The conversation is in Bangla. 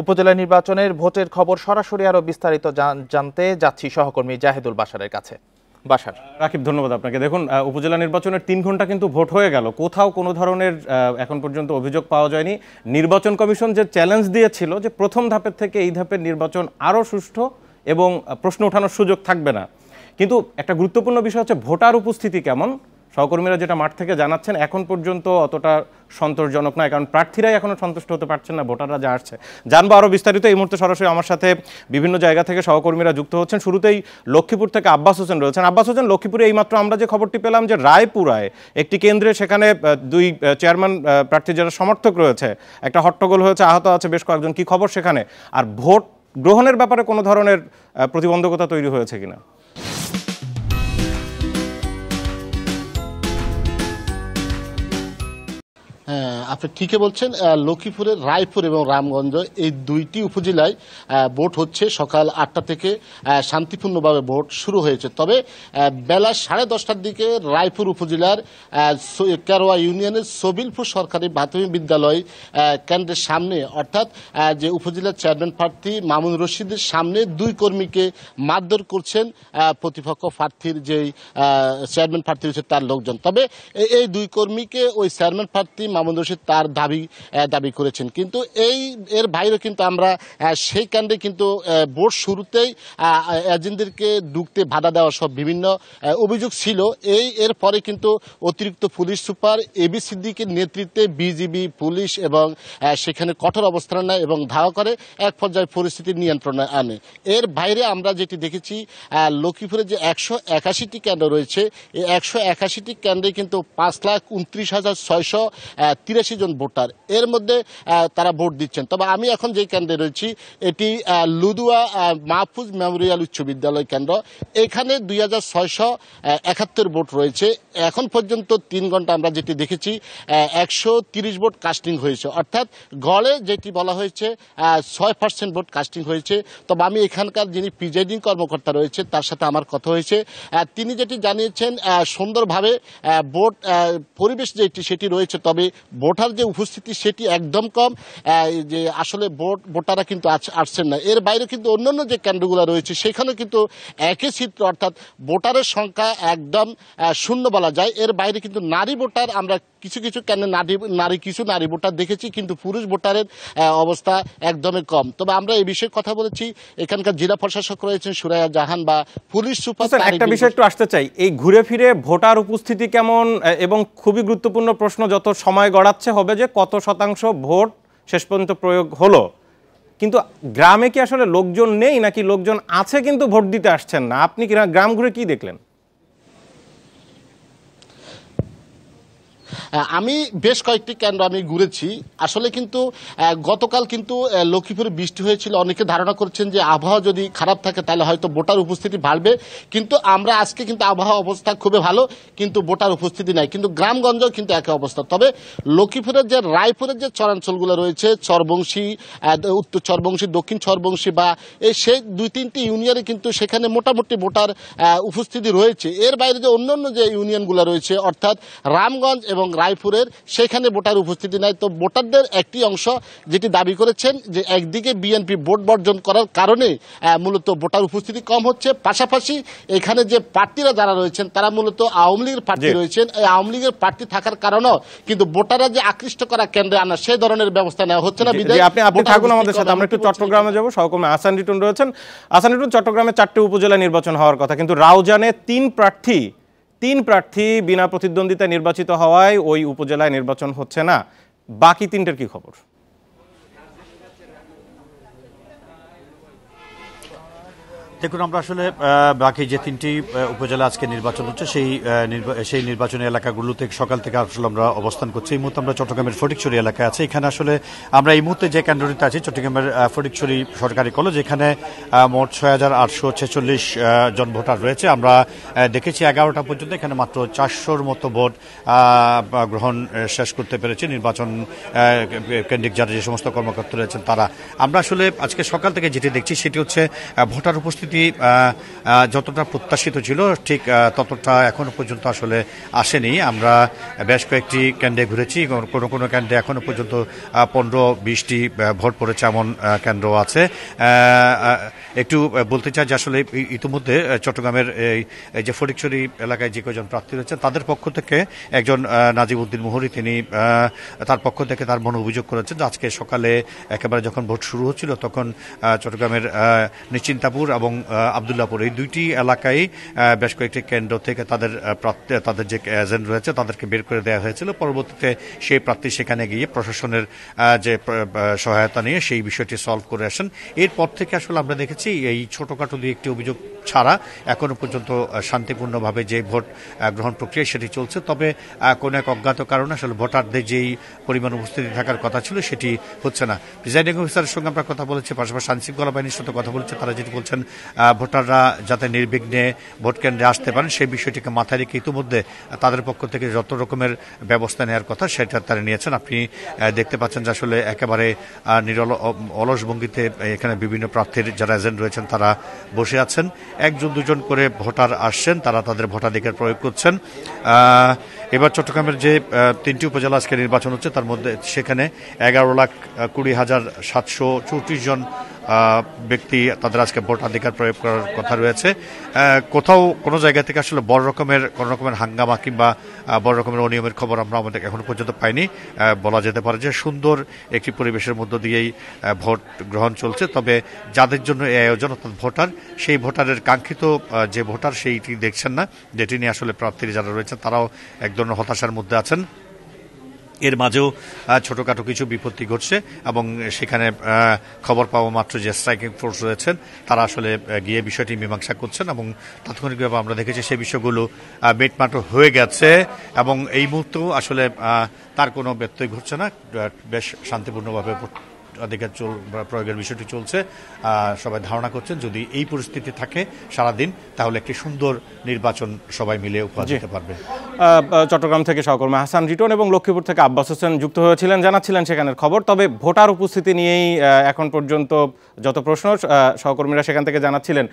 উপজেলা নির্বাচনের ভোটের খবর সরাসরি আরো বিস্তারিত জানতে যাচ্ছি সহকর্মী জাহিদুল বাশারের কাছে। বাশার। রাকিব, ধন্যবাদ আপনাকে। দেখুন, উপজেলা নির্বাচনের 3 ঘন্টা কিন্তু ভোট হয়ে গেল, কোথাও কোনো ধরনের এখন পর্যন্ত অভিযোগ পাওয়া যায়নি। নির্বাচন কমিশন যে চ্যালেঞ্জ দিয়েছিল যে প্রথম ধাপের থেকে এই ধাপের নির্বাচন আরও সুষ্ঠু এবং প্রশ্ন ওঠানোর সুযোগ থাকবে না, কিন্তু একটা গুরুত্বপূর্ণ বিষয় হচ্ছে ভোটার উপস্থিতি কেমন। সহকর্মীরা যেটা মাঠ থেকে জানাচ্ছেন এখন পর্যন্ত অতটা সন্তোষজনক নয়, কারণ প্রার্থীরাই এখনো সন্তুষ্ট হতে পারছেন না, ভোটাররা যা আসছে। জানবো আরও বিস্তারিত। এই মুহূর্তে সরাসরি আমার সাথে বিভিন্ন জায়গা থেকে সহকর্মীরা যুক্ত হচ্ছেন। শুরুতেই লক্ষ্মীপুর থেকে আব্বাস হোসেন রয়েছেন। আব্বাস হোসেন, লক্ষ্মীপুরে এইমাত্র আমরা যে খবরটি পেলাম যে রায়পুরায় একটি কেন্দ্রে সেখানে 2 চেয়ারম্যান প্রার্থী যারা সমর্থক রয়েছে, একটা হট্টগোল হয়েছে, আহত আছে বেশ কয়েকজন, কি খবর সেখানে? আর ভোট গ্রহণের ব্যাপারে কোনো ধরনের প্রতিবন্ধকতা তৈরি হয়েছে কিনা? আপনি ঠিকই বলছেন। লক্ষ্মীপুরের রায়পুর এবং রামগঞ্জ এই দুইটি উপজেলায় ভোট হচ্ছে। সকাল 8টা থেকে শান্তিপূর্ণভাবে ভোট শুরু হয়েছে। তবে বেলা 10:30টার দিকে রায়পুর উপজেলার কেরোয়া ইউনিয়নের সবিলপুর সরকারি প্রাথমিক বিদ্যালয় কেন্দ্রের সামনে, অর্থাৎ যে উপজেলার চেয়ারম্যান প্রার্থী মামুন রশিদের সামনে 2 কর্মীকে মারধর করছেন প্রতিপক্ষ প্রার্থীর যেই চেয়ারম্যান প্রার্থী হচ্ছে তার লোকজন। তবে এই 2 কর্মীকে ওই চেয়ারম্যান প্রার্থী মামুন রশিদ তার দাবি করেছেন। কিন্তু এর বাইরে কিন্তু আমরা সেই কেন্দ্রে কিন্তু ভোট শুরুতেই এজেন্টদেরকে ঢুকতে বাধা দেওয়া সব বিভিন্ন অভিযোগ ছিল। এর পরে কিন্তু অতিরিক্ত পুলিশ সুপার এবি সিদ্দিকের নেতৃত্বে বিজিবি পুলিশ এবং সেখানে কঠোর অবস্থান নেয় এবং ধাওয়া করে এক পর্যায়ে পরিস্থিতির নিয়ন্ত্রণে আনে। এর বাইরে আমরা যেটি দেখেছি, লক্ষ্মীপুরে যে 181টি কেন্দ্র রয়েছে, এই 181টি কেন্দ্রে কিন্তু 5,29,683 জন ভোটার, এর মধ্যে তারা ভোট দিচ্ছেন। তবে আমি এখন যে কেন্দ্রে রয়েছি এটি লুদুয়া মাহফুজ মেমোরিয়াল উচ্চ বিদ্যালয় কেন্দ্র। এখানে 2,671 ভোট রয়েছে। এখন পর্যন্ত 3 ঘন্টা আমরা যেটি দেখেছি 130 ভোট কাস্টিং হয়েছে, অর্থাৎ গড়ে যেটি বলা হয়েছে 6% ভোট কাস্টিং হয়েছে। তবে আমি এখানকার যিনি প্রিজাইডিং কর্মকর্তা রয়েছে তার সাথে আমার কথা হয়েছে, তিনি যেটি জানিয়েছেন সুন্দরভাবে ভোট পরিবেশ যেটি সেটি রয়েছে, তবে ভোটার যে উপস্থিতি সেটি একদম কম, যে আসলে ভোটাররা কিন্তু আসছেন না। এর বাইরে কিন্তু অন্যান্য যে কেন্দ্রগুলো রয়েছে সেখানেও কিন্তু একই চিত্র, অর্থাৎ ভোটারের সংখ্যা একদম শূন্য বলা যায়। এর বাইরে কিন্তু নারী ভোটার আমরা কিছু কেন্দ্রে নারী ভোটার দেখেছি, কিন্তু পুরুষ ভোটারের অবস্থা একদমই কম। তবে আমরা এই বিষয়ে কথা বলেছি, এখানকার জেলা প্রশাসক রয়েছেন সুরাইয়া জাহান বা পুলিশ সুপার। একটা বিষয় একটু আসতে চাই, এই ঘুরে ফিরে ভোটার উপস্থিতি কেমন, এবং খুবই গুরুত্বপূর্ণ প্রশ্ন যত সময় গড়াচ্ছে হবে যে কত শতাংশ ভোট শেষ পর্যন্ত প্রয়োগ হলো। কিন্তু গ্রামে কি আসলে লোকজন নেই, নাকি লোকজন আছে কিন্তু ভোট দিতে আসছেন না? আপনি কি গ্রাম ঘুরে কি দেখলেন? আমি বেশ কয়েকটি কেন্দ্র আমি ঘুরেছি। আসলে কিন্তু গতকাল কিন্তু লক্ষ্মীপুরে বৃষ্টি হয়েছিল, অনেকে ধারণা করছেন যে আবহাওয়া যদি খারাপ থাকে তাহলে হয়তো ভোটার উপস্থিতি বাড়বে, কিন্তু আমরা আজকে কিন্তু আবহাওয়া অবস্থা খুবই ভালো, কিন্তু ভোটার উপস্থিতি নাই। কিন্তু গ্রামগঞ্জেও কিন্তু একই অবস্থা। তবে লক্ষ্মীপুরের যে রায়পুরের যে চরাঞ্চলগুলো রয়েছে, চরবংশী, উত্তর চরবংশী, দক্ষিণ চরবংশী বা সেই 2-3টি ইউনিয়নে কিন্তু সেখানে মোটামুটি ভোটার উপস্থিতি রয়েছে। এর বাইরে যে অন্যান্য যে ইউনিয়নগুলো রয়েছে, অর্থাৎ রামগঞ্জ এবং রায়পুরের, সেখানে ভোটার উপস্থিতি নাই। তো ভোটারদের একটি অংশ যেটি দাবি করেছেন যে একদিকে বিএনপি ভোট বর্জন করার কারণে মূলত ভোটার উপস্থিতি কম হচ্ছে, পাশাপাশি এখানে যে প্রার্থীরা যারা রয়েছেন তারা মূলত আওয়ামী লীগের প্রার্থী রয়েছেন, এই আওয়ামী লীগের প্রার্থী থাকার কারণেও কিন্তু ভোটাররা যে আকৃষ্ট করা কেন্দ্রে আনা সেই ধরনের ব্যবস্থা নেওয়া হচ্ছে না। আপনি থাকুন আমাদের সাথে, আমরা একটু চট্টগ্রামে যাবো। সহকর্মী আহসান রিটন রয়েছেন। আহসান রিটন, চট্টগ্রামে 4টে উপজেলা নির্বাচন হওয়ার কথা, কিন্তু রাউজানে 3 প্রার্থী বিনা প্রতিদ্বন্দ্বিতায় নির্বাচিত হওয়ায় ওই উপজেলায় নির্বাচন হচ্ছে না। বাকি 3টের কি খবর? দেখুন, আমরা আসলে বাকি যে 3টি উপজেলা আজকে নির্বাচন হচ্ছে সেই নির্বাচনী এলাকাগুলোতে সকাল থেকে আসলে আমরা অবস্থান করছি। এই মুহূর্তে আমরা চট্টগ্রামের ফটিকছড়ি এলাকায় আছি। এখানে আসলে আমরা এই মুহূর্তে যে কেন্দ্রটিতে আছি চট্টগ্রামের ফটিকছড়ি সরকারি কলেজ, এখানে মোট 6,846 জন ভোটার রয়েছে। আমরা দেখেছি 11টা পর্যন্ত এখানে মাত্র 400-র মতো ভোট গ্রহণ শেষ করতে পেরেছে নির্বাচন কেন্দ্রিক যারা যে সমস্ত কর্মকর্তা রয়েছেন তারা। আমরা আসলে আজকে সকাল থেকে যেটি দেখছি সেটি হচ্ছে ভোটার উপস্থিতি পরিস্থিতি যতটা প্রত্যাশিত ছিল ঠিক ততটা এখনো পর্যন্ত আসলে আসেনি। আমরা বেশ কয়েকটি কেন্দ্রে ঘুরেছি, কোনো কোনো কেন্দ্রে এখনো পর্যন্ত 15-20টি ভোট পড়েছে এমন কেন্দ্র আছে। একটু বলতে চাই যে আসলে ইতিমধ্যে চট্টগ্রামের এই যে ফটিকছড়ি এলাকায় যে কয়েকজন প্রার্থী রয়েছেন তাদের পক্ষ থেকে একজন নাজিব উদ্দিন মুহুরী তিনি তার পক্ষ থেকে তার মনে অভিযোগ করেছেন যে আজকে সকালে একেবারে যখন ভোট শুরু হচ্ছিল তখন চট্টগ্রামের নিশ্চিন্তাপুর এবং আবদুল্লাপুর এই দুইটি এলাকায় বেশ কয়েকটি কেন্দ্র থেকে তাদের যে এজেন্ট রয়েছে তাদেরকে বের করে দেওয়া হয়েছিল। পরবর্তীতে সেই প্রার্থী সেখানে গিয়ে প্রশাসনের যে সহায়তা নিয়ে সেই বিষয়টি সলভ করে আসেন। এরপর থেকে আসলে আমরা দেখেছি এই ছোটখাটো দুই একটি অভিযোগ ছাড়া এখনো পর্যন্ত শান্তিপূর্ণভাবে যে ভোট গ্রহণ প্রক্রিয়া সেটি চলছে। তবে কোনো এক অজ্ঞাত কারণে আসলে ভোটারদের যেই পরিমাণ উপস্থিতি থাকার কথা ছিল সেটি হচ্ছে না। প্রিজাইডিং অফিসারের সঙ্গে আমরা কথা বলেছি, পাশাপাশি আইনশৃঙ্খলা বাহিনীর সাথে কথা বলেছি। তারা যেটি বলছেন ভোটাররা যাতে নির্বিঘ্নে ভোট কেন্দ্রে আসতে পারেন সেই বিষয়টিকে মাথায় রেখে ইতিমধ্যে তাদের পক্ষ থেকে যত রকমের ব্যবস্থা নেওয়ার কথা সেটা তারা নিয়েছেন। আপনি দেখতে পাচ্ছেন যে আসলে একেবারে অলস ভঙ্গিতে এখানে বিভিন্ন প্রার্থীর যারা এজেন্ট রয়েছেন তারা বসে আছেন। একজন দুজন করে ভোটার আসছেন, তারা তাদের ভোটাধিকার প্রয়োগ করছেন। এবার চট্টগ্রামের যে 3টি উপজেলা আজকে নির্বাচন হচ্ছে তার মধ্যে সেখানে 11,20,734 জন ব্যক্তি তাদের আজকে ভোটাধিকার প্রয়োগ করার কথা রয়েছে। কোথাও কোনো জায়গা থেকে আসলে বড় রকমের হাঙ্গামা কিংবা বড় রকমের অনিয়মের খবর আমরা আমাদের এখনো পর্যন্ত পাইনি। বলা যেতে পারে যে সুন্দর একটি পরিবেশের মধ্য দিয়েই ভোট গ্রহণ চলছে। তবে যাদের জন্য এই আয়োজন অর্থাৎ ভোটার, সেই ভোটারের কাঙ্ক্ষিত যে ভোটার সেইটি দেখছেন না, যেটি নিয়ে আসলে প্রার্থীরা যারা রয়েছেন তারাও এক ধরনের হতাশার মধ্যে আছেন। এর মাঝেও ছোটখাটো কিছু বিপত্তি ঘটছে এবং সেখানে খবর পাওয়া মাত্র যে স্ট্রাইকিং ফোর্স রয়েছেন তারা আসলে গিয়ে বিষয়টি মীমাংসা করছেন এবং তাৎক্ষণিকভাবে আমরা দেখেছি সেই বিষয়গুলো মিটমাট হয়ে গেছে এবং এই মুহূর্তেও আসলে তার কোনো ব্যত্যয় ঘটছে না। বেশ শান্তিপূর্ণভাবে অধিকার প্রয়োগের বিষয়টি চলছে। সবাই ধারণা করছেন যদি এই পরিস্থিতি থাকে সারাদিন তাহলে একটি সুন্দর নির্বাচন সবাই মিলে উপহার দিতে পারবে। চট্টগ্রাম থেকে সহকর্মী হাসান রিটন এবং লক্ষ্মীপুর থেকে আব্বাস হোসেন যুক্ত হয়েছিলেন, জানাচ্ছিলেন সেখানের খবর। তবে ভোটার উপস্থিতি নিয়েই এখন পর্যন্ত যত প্রশ্ন সহকর্মীরা সেখান থেকে জানাচ্ছিলেন।